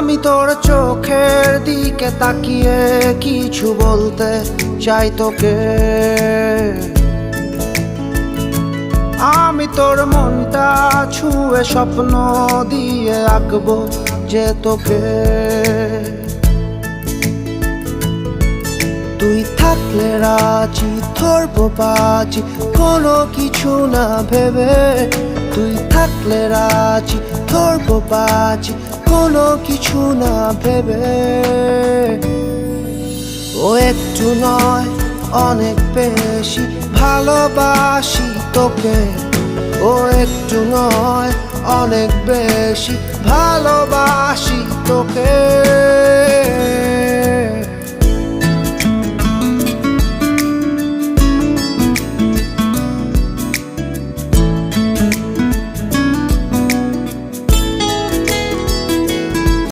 আমি তোর চোখের দিকে তাকিয়ে কিছু বলতে চাই তোকে। আমি তোর মনটা ছুঁয়ে স্বপ্ন দিয়ে আঁকবো যে তোকে। তুই থাকলে রাজি ধরবো বাজি কোনো কিছু না ভেবে। তুই থাকলে রাজি ধরবো বাজি কোনো কিছু না ভেবে। ও একটু নয় অনেক বেশি ভালোবাসি তোকে। ও একটু নয় অনেক বেশি ভালোবাসি